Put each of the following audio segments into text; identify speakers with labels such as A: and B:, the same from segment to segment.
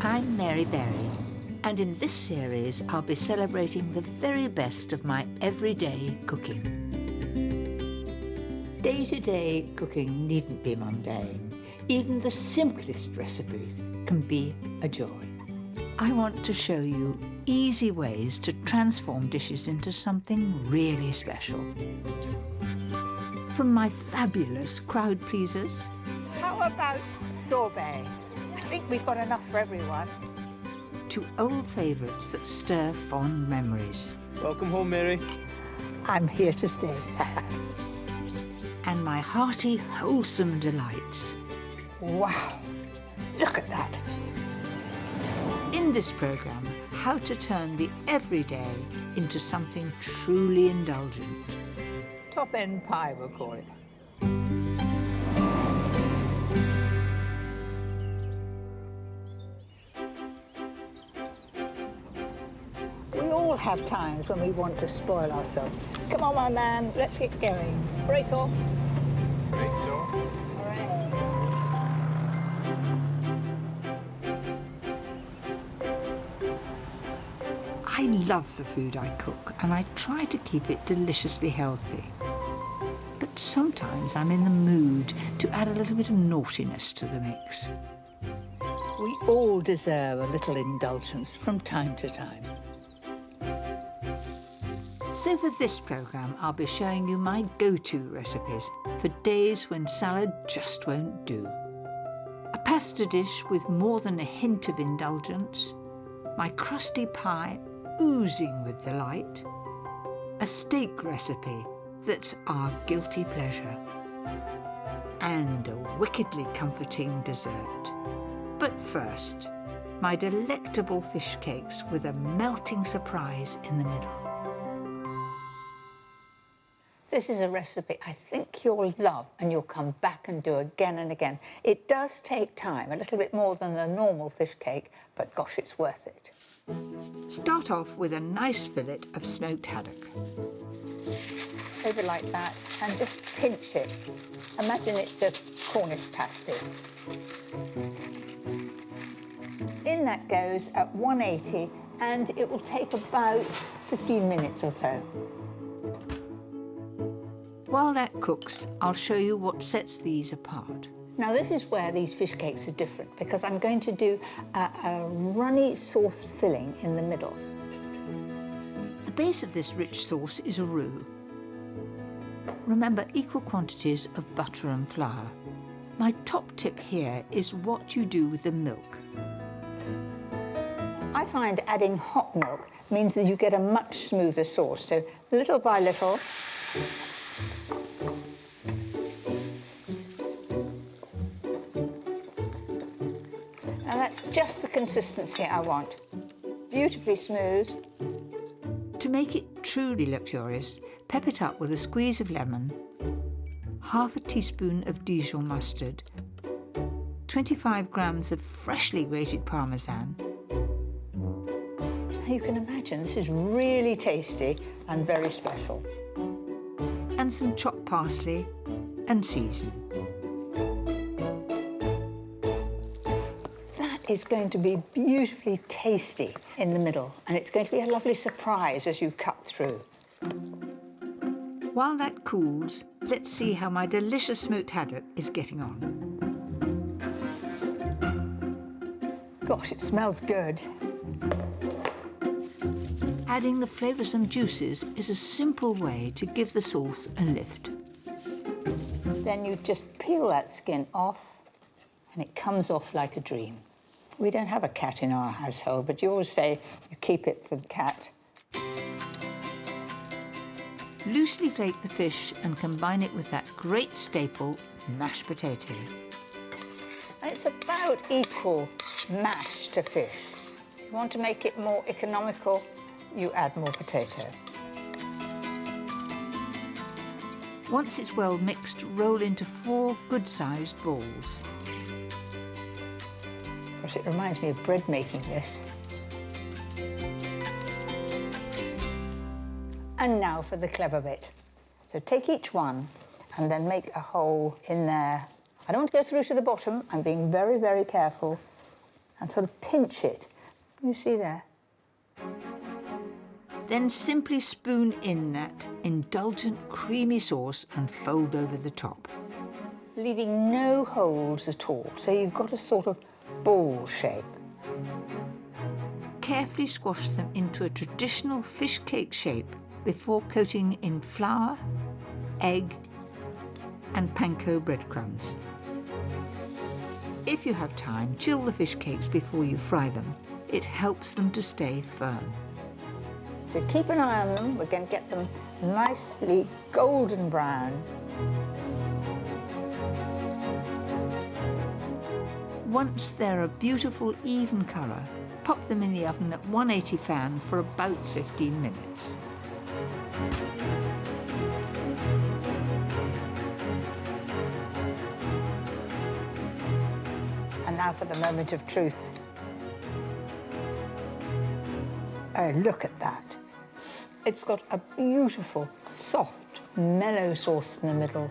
A: I'm Mary Berry, and in this series I'll be celebrating the very best of my everyday cooking. Day-to-day cooking needn't be mundane. Even the simplest recipes can be a joy. I want to show you easy ways to transform dishes into something really special. From my fabulous crowd pleasers.
B: How about sorbet? I think we've got enough for everyone.
A: To old favourites that stir fond memories.
C: Welcome home, Mary.
B: I'm here to stay.
A: And my hearty, wholesome delights.
B: Wow, look at that.
A: In this programme, how to turn the everyday into something truly indulgent.
B: Top-end pie, we'll call it. We all have times when we want to spoil ourselves. Come on, my man, let's get going. Break off.
C: Break off.
B: All right.
A: I love the food I cook, and I try to keep it deliciously healthy. But sometimes I'm in the mood to add a little bit of naughtiness to the mix.
B: We all deserve a little indulgence from time to time.
A: So for this programme, I'll be showing you my go-to recipes for days when salad just won't do. A pasta dish with more than a hint of indulgence, my crusty pie oozing with delight, a steak recipe that's our guilty pleasure, and a wickedly comforting dessert. But first, my delectable fish cakes with a melting surprise in the middle.
B: This is a recipe I think you'll love and you'll come back and do again and again. It does take time, a little bit more than the normal fish cake, but gosh, it's worth it.
A: Start off with a nice fillet of smoked haddock.
B: Over like that, and just pinch it. Imagine it's a Cornish pasty. In that goes at 180, and it will take about 15 minutes or so.
A: While that cooks, I'll show you what sets these apart.
B: Now this is where these fish cakes are different, because I'm going to do a runny sauce filling in the middle.
A: The base of this rich sauce is a roux. Remember, equal quantities of butter and flour. My top tip here is what you do with the milk.
B: I find adding hot milk means that you get a much smoother sauce, so little by little. Now that's just the consistency I want. Beautifully smooth.
A: To make it truly luxurious, pep it up with a squeeze of lemon, half a teaspoon of Dijon mustard, 25 grams of freshly grated Parmesan.
B: You can imagine this is really tasty and very special.
A: And some chopped parsley and season.
B: That is going to be beautifully tasty in the middle, and it's going to be a lovely surprise as you cut through.
A: While that cools, let's see how my delicious smoked haddock is getting on.
B: Gosh, it smells good.
A: Adding the flavoursome juices is a simple way to give the sauce a lift.
B: Then you just peel that skin off, and it comes off like a dream. We don't have a cat in our household, but you always say you keep it for the cat.
A: Loosely flake the fish and combine it with that great staple, mashed potato.
B: And it's about equal mash to fish. If you want to make it more economical, you add more potato.
A: Once it's well mixed, roll into 4 good-sized balls.
B: Gosh, it reminds me of bread making this. And now for the clever bit. So take each one and then make a hole in there. I don't want to go through to the bottom. I'm being very, very careful. and sort of pinch it. You see there?
A: Then simply spoon in that indulgent creamy sauce and fold over the top.
B: Leaving no holes at all, so you've got a sort of ball shape.
A: Carefully squash them into a traditional fish cake shape before coating in flour, egg and panko breadcrumbs. If you have time, chill the fish cakes before you fry them. It helps them to stay firm.
B: So keep an eye on them. We're going to get them nicely golden brown.
A: Once they're a beautiful even colour, pop them in the oven at 180 fan for about 15 minutes.
B: And now for the moment of truth. Oh, look at that. It's got a beautiful, soft, mellow sauce in the middle.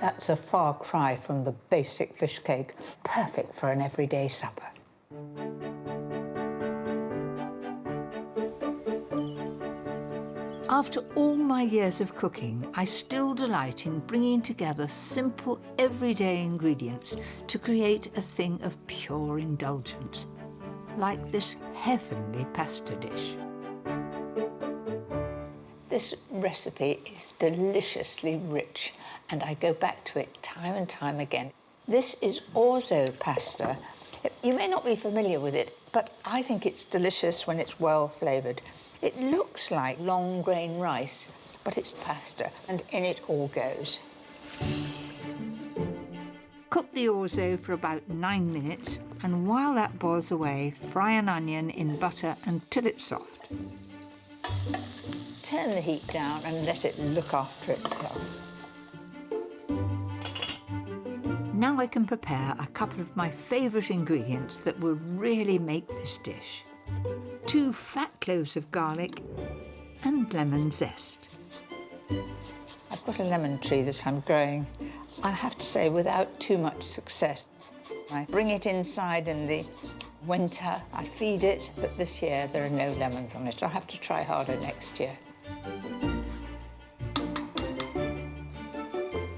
B: That's a far cry from the basic fish cake, perfect for an everyday supper.
A: After all my years of cooking, I still delight in bringing together simple, everyday ingredients to create a thing of pure indulgence, like this heavenly pasta dish.
B: This recipe is deliciously rich, and I go back to it time and time again. This is orzo pasta. You may not be familiar with it, but I think it's delicious when it's well flavoured. It looks like long grain rice, but it's pasta, and in it all goes.
A: Cook the orzo for about 9 minutes, and while that boils away, fry an onion in butter until it's soft.
B: Turn the heat down and let it look after itself.
A: Now I can prepare a couple of my favourite ingredients that will really make this dish. 2 fat cloves of garlic and lemon zest.
B: I've got a lemon tree that I'm growing, I have to say, without too much success. I bring it inside in the winter, I feed it, but this year there are no lemons on it. I'll have to try harder next year.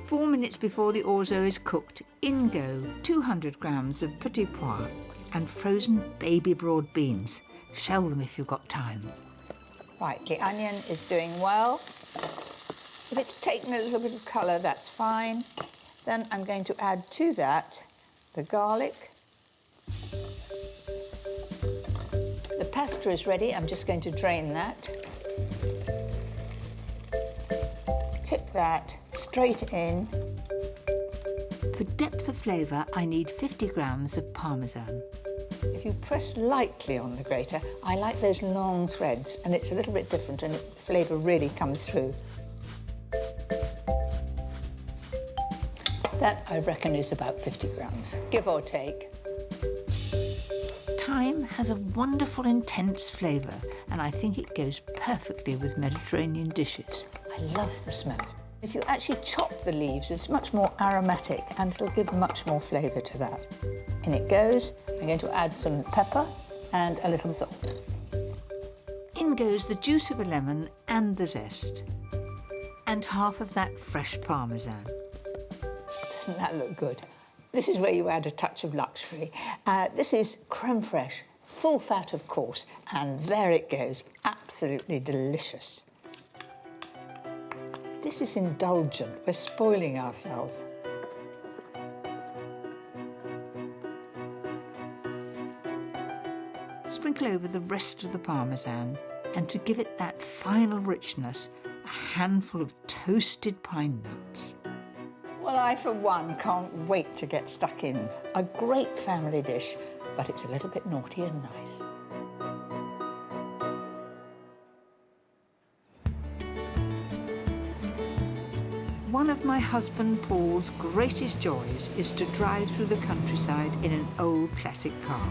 A: 4 minutes before the orzo is cooked, in go 200 grams of petit pois and frozen baby broad beans. Shell them if you've got time.
B: Right, the onion is doing well. If it's taken a little bit of colour, that's fine. Then I'm going to add to that the garlic. The pasta is ready. I'm just going to drain that. Tip that straight in.
A: For depth of flavour, I need 50 grams of parmesan.
B: If you press lightly on the grater, I like those long threads, and it's a little bit different, and the flavour really comes through. That, I reckon, is about 50 grams, give or take.
A: Thyme has a wonderful intense flavour, and I think it goes perfectly with Mediterranean dishes.
B: I love the smell. If you actually chop the leaves, it's much more aromatic, and it'll give much more flavour to that. In it goes. I'm going to add some pepper and a little salt.
A: In goes the juice of a lemon and the zest, and half of that fresh parmesan.
B: Doesn't that look good? This is where you add a touch of luxury. This is creme fraiche, full fat, of course, and there it goes, absolutely delicious. This is indulgent, we're spoiling ourselves.
A: Sprinkle over the rest of the parmesan, and to give it that final richness, a handful of toasted pine nuts.
B: Well, I, for one, can't wait to get stuck in. A great family dish, but it's a little bit naughty and nice.
A: One of my husband Paul's greatest joys is to drive through the countryside in an old classic car.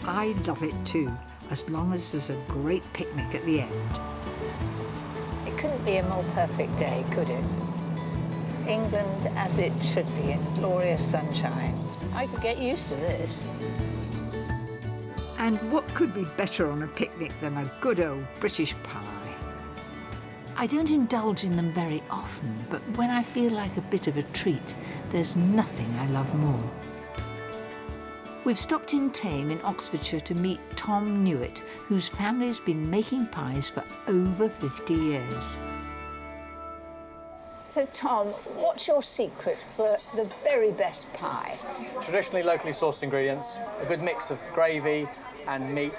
A: I love it too, as long as there's a great picnic at the end.
B: It couldn't be a more perfect day, could it? England as it should be, in glorious sunshine. I could get used to this.
A: And what could be better on a picnic than a good old British pie? I don't indulge in them very often, but when I feel like a bit of a treat, there's nothing I love more. We've stopped in Tame in Oxfordshire to meet Tom Newitt, whose family's been making pies for over 50 years.
B: So, Tom, what's your secret for the very best pie?
D: Traditionally locally sourced ingredients, a good mix of gravy and meat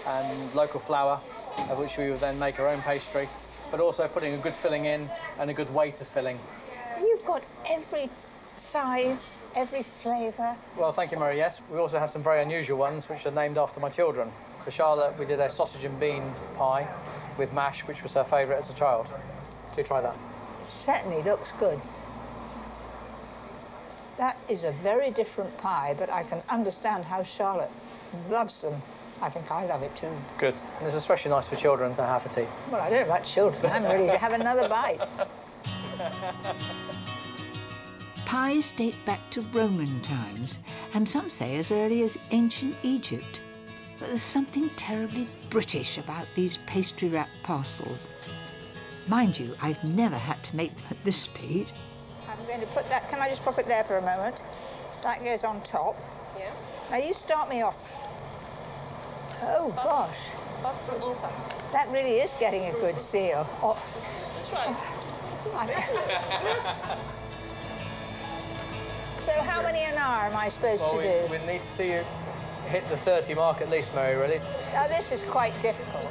D: and local flour, of which we will then make our own pastry, but also putting a good filling in and a good weight of filling.
B: You've got every size, every flavour.
D: Well, thank you, Mary. Yes, we also have some very unusual ones which are named after my children. For Charlotte, we did a sausage and bean pie with mash, which was her favourite as a child. Do try that.
B: Certainly looks good. That is a very different pie, but I can understand how Charlotte loves them. I think I love it too.
D: Good. And it's especially nice for children to have for tea.
B: Well, I don't know about children. I'm ready to have another bite.
A: Pies date back to Roman times, and some say as early as ancient Egypt. But there's something terribly British about these pastry-wrapped parcels. Mind you, I've never had to make them at this speed.
B: I'm going to put that, can I just pop it there for a moment? That goes on top.
E: Yeah.
B: Now you start me off. Oh gosh.
E: That's from inside.
B: That really is getting a good seal. Oh,
E: That's right.
B: So how many an hour am I supposed
D: Well,
B: to do?
D: we need to see you hit the 30 mark at least, Mary, really.
B: Now this is quite difficult.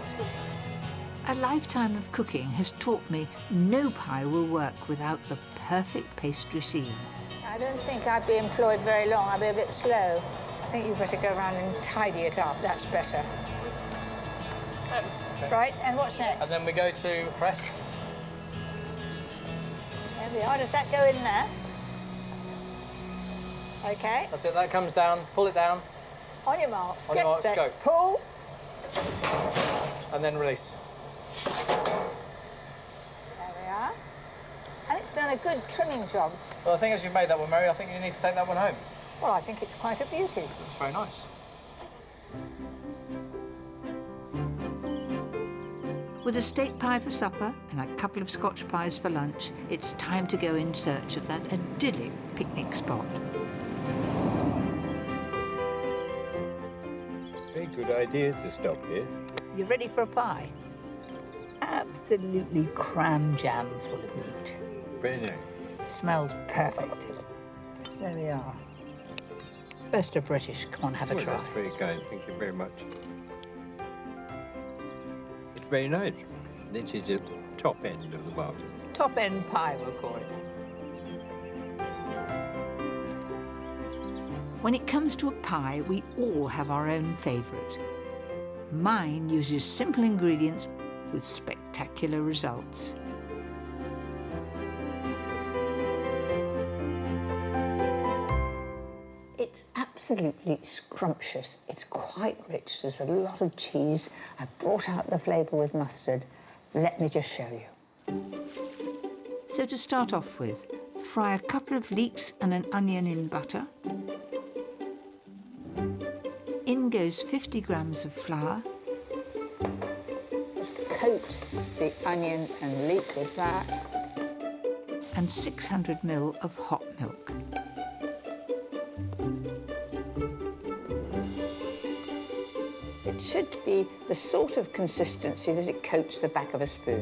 A: A lifetime of cooking has taught me no pie will work without the perfect pastry seam.
B: I don't think I'd be employed very long. I'll be a bit slow. I think you better go around and tidy it up. That's better.
D: Okay.
B: Right, and what's next?
D: And then we go to press.
B: There we are. Does that go in there? Okay.
D: That's it, that comes down, pull it down,
B: On your marks.
D: On your marks,
B: set,
D: go.
B: Pull.
D: and then release.
B: There we are. And it's done a good trimming job.
D: Well, I think as you've made that one, Mary, I think you need to take that one home.
B: Well, I think it's quite a beauty.
D: It's very nice.
A: With a steak pie for supper and a couple of Scotch pies for lunch, it's time to go in search of that idyllic picnic spot.
C: Very good idea to stop here.
B: You ready for a pie? Absolutely cram jam full of meat.
C: Very nice.
B: Smells perfect. There we are. First a British. Come on, have a
C: Well,
B: try.
C: that's very kind. Thank you very much. It's very nice. This is the top end of the market.
B: Top end pie, we'll call it.
A: When it comes to a pie, we all have our own favourite. Mine uses simple ingredients with spectacular results.
B: It's absolutely scrumptious. It's quite rich. There's a lot of cheese. I brought out the flavour with mustard. Let me just show you.
A: So to start off with, fry a couple of leeks and an onion in butter. In goes 50 grams of flour.
B: Just coat the onion and leek with that.
A: And 600 ml of hot milk.
B: It should be the sort of consistency that it coats the back of a spoon.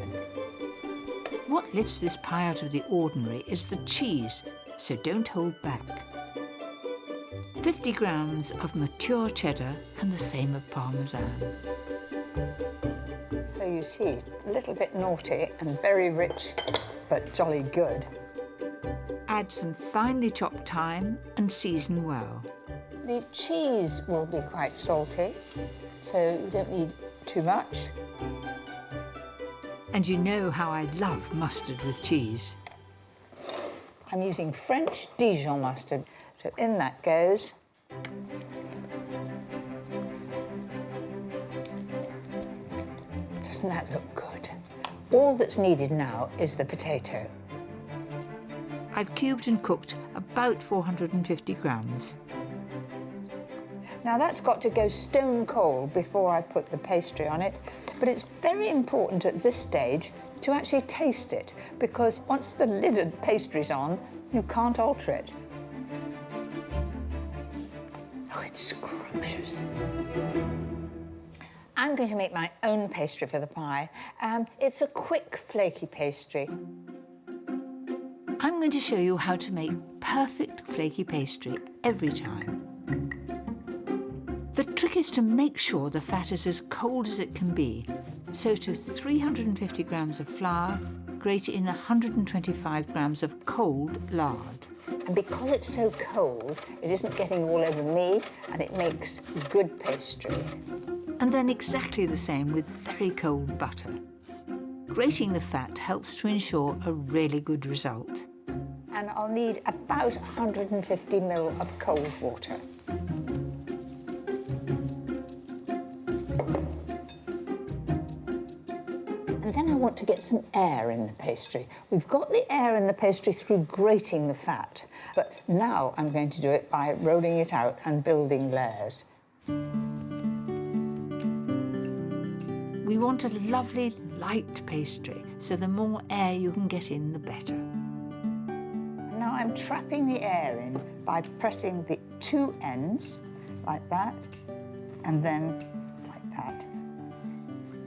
A: What lifts this pie out of the ordinary is the cheese, so don't hold back. 50 grams of mature cheddar and the same of Parmesan.
B: So you see, a little bit naughty and very rich, but jolly good.
A: Add some finely chopped thyme and season well.
B: The cheese will be quite salty, so you don't need too much.
A: And you know how I love mustard with cheese.
B: I'm using French Dijon mustard, so in that goes. Doesn't that look good? All that's needed now is the potato.
A: I I've cubed and cooked about 450 grams.
B: Now that's got to go stone cold before I put the pastry on it, but it's very important at this stage to actually taste it, because once the lid of the pastry's on, you can't alter it. Oh, it's scrumptious. I'm going to make my own pastry for the pie. It's a quick, flaky pastry.
A: I'm going to show you how to make perfect flaky pastry every time. The trick is to make sure the fat is as cold as it can be. So to 350 grams of flour, grate in 125 grams of cold lard.
B: And because it's so cold, it isn't getting all over me, and it makes good pastry.
A: And then exactly the same with very cold butter. Grating the fat helps to ensure a really good result.
B: And I'll need about 150 ml of cold water. And then I want to get some air in the pastry. We've got the air in the pastry through grating the fat, but now I'm going to do it by rolling it out and building layers.
A: We want a lovely, light pastry, so the more air you can get in, the better.
B: And now I'm trapping the air in by pressing the two ends, like that, and then like that.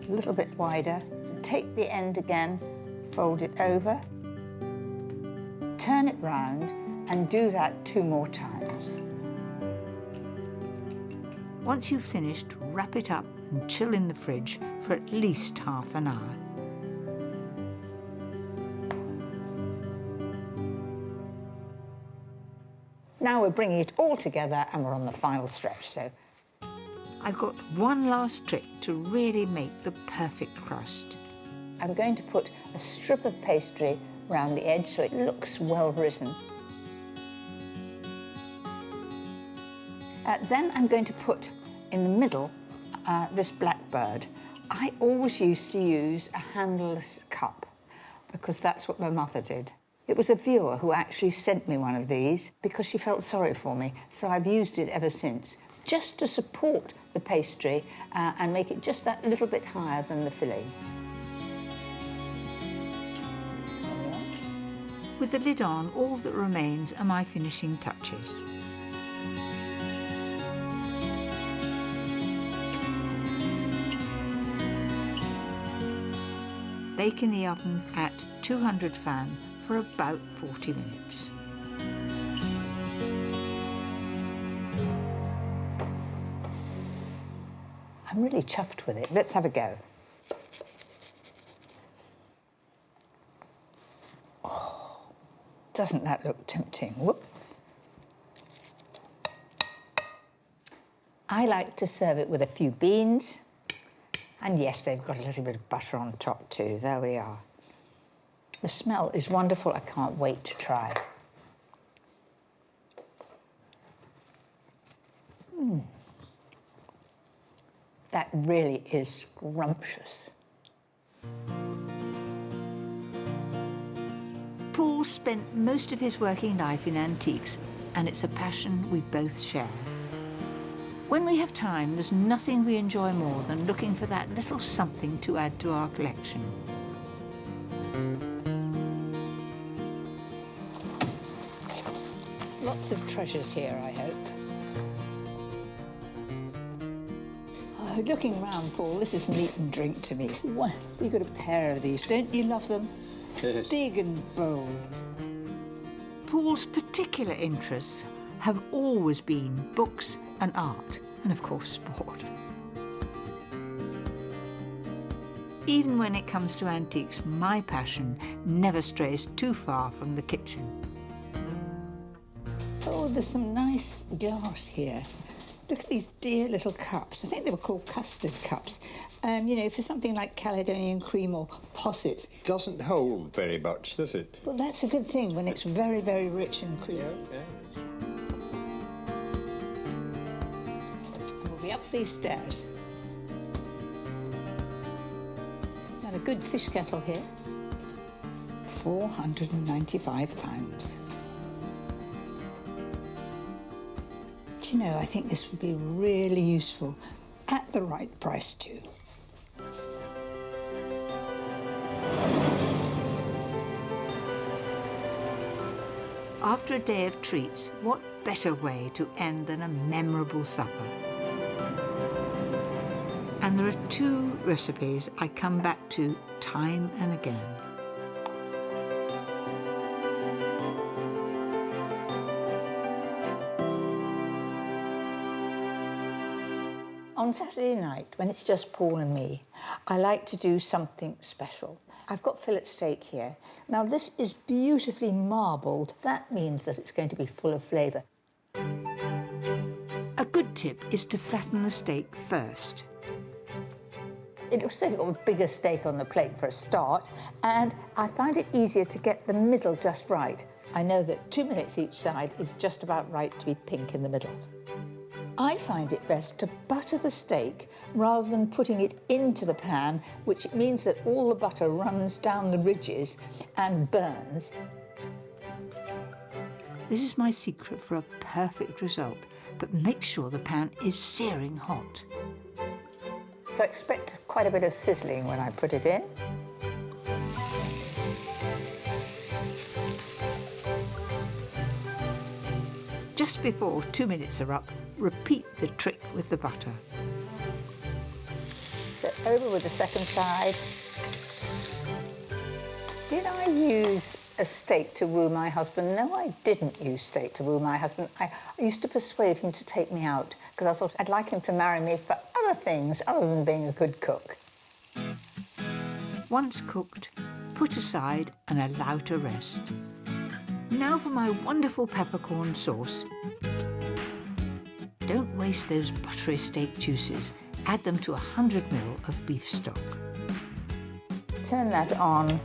B: A little bit wider. Take the end again, fold it over, turn it round, and do that 2 more times.
A: Once you've finished, wrap it up and chill in the fridge for at least half an hour.
B: Now we're bringing it all together and we're on the final stretch, so.
A: I've got one last trick to really make the perfect crust.
B: I'm going to put a strip of pastry around the edge so it looks well risen. Then I'm going to put in the middle this blackbird. I always used to use a handleless cup because that's what my mother did. It was a viewer who actually sent me one of these because she felt sorry for me, so I've used it ever since, just to support the pastry and make it just that little bit higher than the filling.
A: With the lid on, all that remains are my finishing touches. Bake in the oven at 200 fan for about 40 minutes.
B: I'm really chuffed with it. Let's have a go. Oh, doesn't that look tempting? Whoops. I like to serve it with a few beans. And yes, they've got a little bit of butter on top too. There we are. The smell is wonderful. I can't wait to try. That really is scrumptious.
A: Paul spent most of his working life in antiques, and it's a passion we both share. When we have time, there's nothing we enjoy more than looking for that little something to add to our collection.
B: Lots of treasures here, I hope. Oh, looking round, Paul, this is meat and drink to me. You've got a pair of these, don't you love them?
C: Yes.
B: Big and bold.
A: Paul's particular interests have always been books and art, and of course sport. Even when it comes to antiques, my passion never strays too far from the kitchen.
B: Oh, there's some nice glass here. Look at these dear little cups. I think they were called custard cups. You know, for something like Caledonian cream or posset.
C: Doesn't hold very much, does it?
B: Well, that's a good thing when it's very, very rich and creamy.
C: Yeah.
B: We'll be up these stairs. And a good fish kettle here. £495. Do you know, I think this would be really useful at the right price too.
A: After a day of treats, what better way to end than a memorable supper? And there are two recipes I come back to time and again.
B: On Saturday night, when it's just Paul and me, I like to do something special. I've got fillet steak here. Now this is beautifully marbled. That means that it's going to be full of flavour.
A: A good tip is to flatten the steak first.
B: It looks like you've got a bigger steak on the plate for a start, and I find it easier to get the middle just right. I know that 2 minutes each side is just about right to be pink in the middle. I find it best to butter the steak rather than putting it into the pan, which means that all the butter runs down the ridges and burns.
A: This is my secret for a perfect result, but make sure the pan is searing hot.
B: So expect quite a bit of sizzling when I put it in.
A: Just before 2 minutes are up, repeat the trick with the butter.
B: So over with the second side. Did I use a steak to woo my husband? No, I didn't use steak to woo my husband. I used to persuade him to take me out because I thought I'd like him to marry me for other things other than being a good cook.
A: Once cooked, put aside and allow to rest. Now for my wonderful peppercorn sauce. Don't waste those buttery steak juices. Add them to 100 ml of beef stock.
B: Turn that on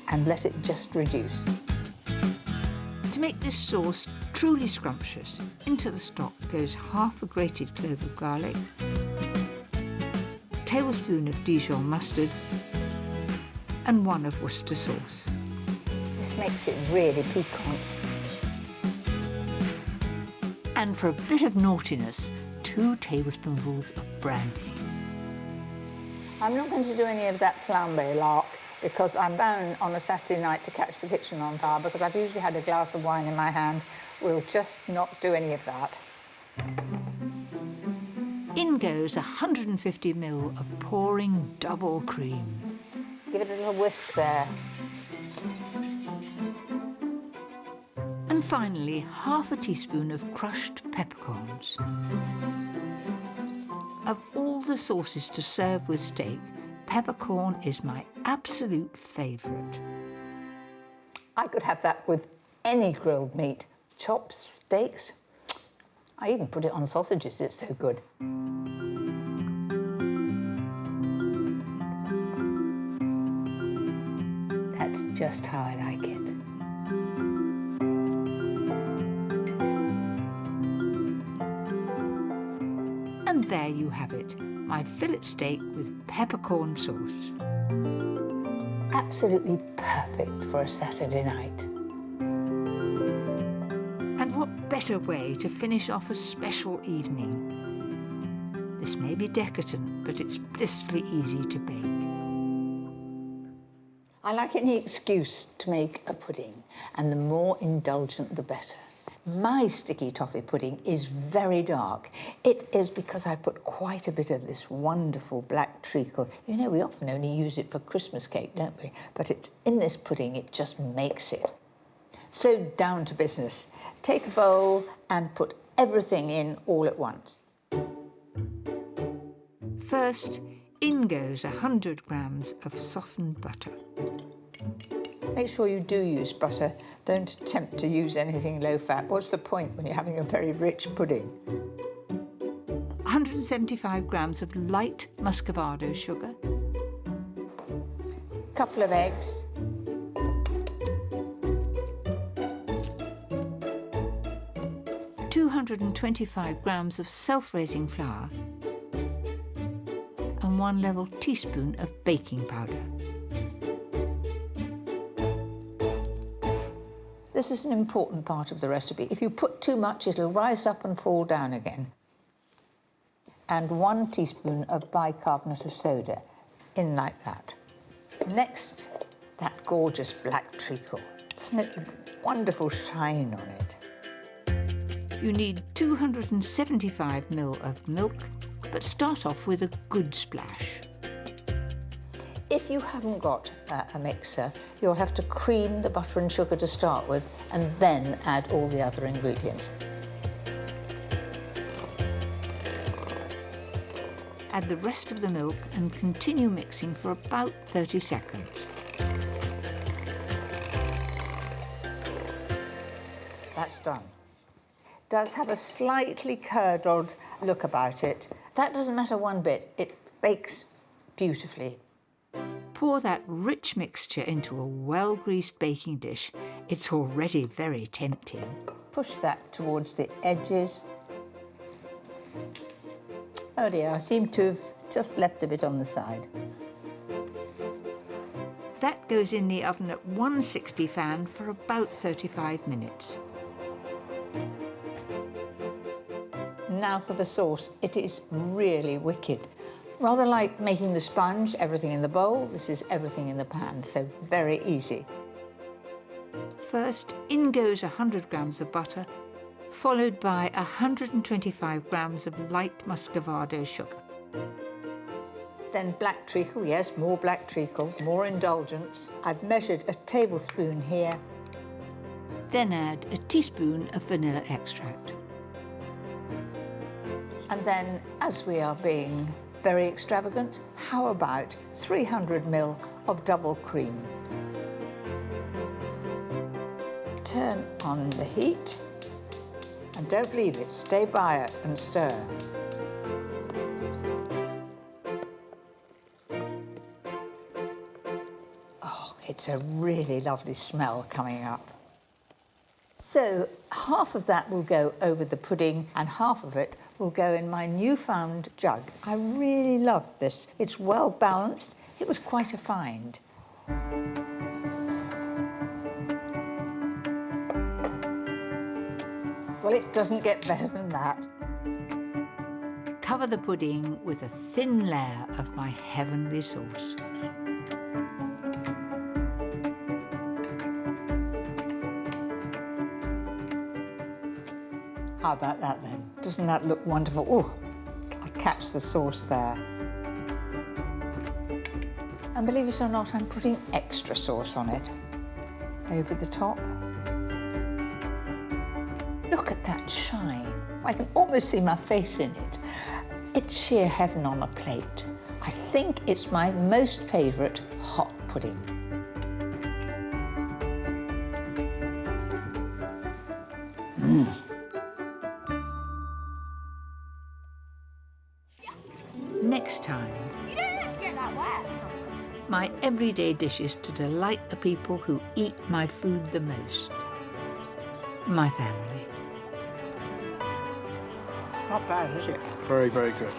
B: and let it just reduce.
A: To make this sauce truly scrumptious, into the stock goes half a grated clove of garlic, a tablespoon of Dijon mustard, and 1 of Worcester sauce.
B: This makes it really piquant.
A: And for a bit of naughtiness, 2 tablespoonfuls of brandy.
B: I'm not going to do any of that flambe lark because I'm bound on a Saturday night to catch the kitchen on fire because I've usually had a glass of wine in my hand. We'll just not do any of that.
A: In goes 150 ml of pouring double cream.
B: Give it a little whisk there.
A: And finally, half a teaspoon of crushed peppercorns. Of all the sauces to serve with steak, peppercorn is my absolute favourite.
B: I could have that with any grilled meat. Chops, steaks. I even put it on sausages, it's so good. That's just how I like it.
A: And there you have it, my fillet steak with peppercorn sauce.
B: Absolutely perfect for a Saturday night.
A: And what better way to finish off a special evening? This may be decadent, but it's blissfully easy to bake.
B: I like any excuse to make a pudding, and the more indulgent the better. My sticky toffee pudding is very dark. It is because I put quite a bit of this wonderful black treacle. You know, we often only use it for Christmas cake, don't we? But it's in this pudding, it just makes it. So down to business. Take a bowl and put everything in all at once.
A: First, in goes 100 grams of softened butter.
B: Make sure you do use butter. Don't attempt to use anything low-fat. What's the point when you're having a very rich pudding?
A: 175 grams of light muscovado sugar.
B: Couple of eggs.
A: ,225 grams of self-raising flour and 1 level teaspoon of baking powder.
B: This is an important part of the recipe. If you put too much, it'll rise up and fall down again. And 1 teaspoon of bicarbonate of soda, in like that. Next, that gorgeous black treacle. Isn't it a wonderful shine on it?
A: You need 275 ml of milk, but start off with a good splash.
B: If you haven't got a mixer, you'll have to cream the butter and sugar to start with and then add all the other ingredients.
A: Add the rest of the milk and continue mixing for about 30 seconds.
B: That's done. Does have a slightly curdled look about it. That doesn't matter one bit. It bakes beautifully.
A: Pour that rich mixture into a well-greased baking dish. It's already very tempting.
B: Push that towards the edges. Oh dear, I seem to have just left a bit on the side.
A: That goes in the oven at 160 fan for about 35 minutes.
B: Now for the sauce. It is really wicked. Rather like making the sponge, everything in the bowl, this is everything in the pan, so very easy.
A: First, in goes 100 grams of butter, followed by 125 grams of light muscovado sugar.
B: Then black treacle, yes, more black treacle, more indulgence. I've measured a tablespoon here.
A: Then add a teaspoon of vanilla extract.
B: And then, as we are being very extravagant, how about 300 ml of double cream? Turn on the heat and don't leave it, stay by it and stir. Oh, it's a really lovely smell coming up. So half of that will go over the pudding and half of it will go in my newfound jug. I really love this. It's well balanced. It was quite a find. Well, it doesn't get better than that.
A: Cover the pudding with a thin layer of my heavenly sauce.
B: How about that then? Doesn't that look wonderful? Oh, I catch the sauce there. And believe it or not, I'm putting extra sauce on it. Over the top. Look at that shine. I can almost see my face in it. It's sheer heaven on a plate. I think it's my most favourite hot pudding.
A: Next time,
E: You don't have to get that wet.
A: my everyday dishes to delight the people who eat my food the most. My family.
B: Not bad, is it?
C: Very, very good.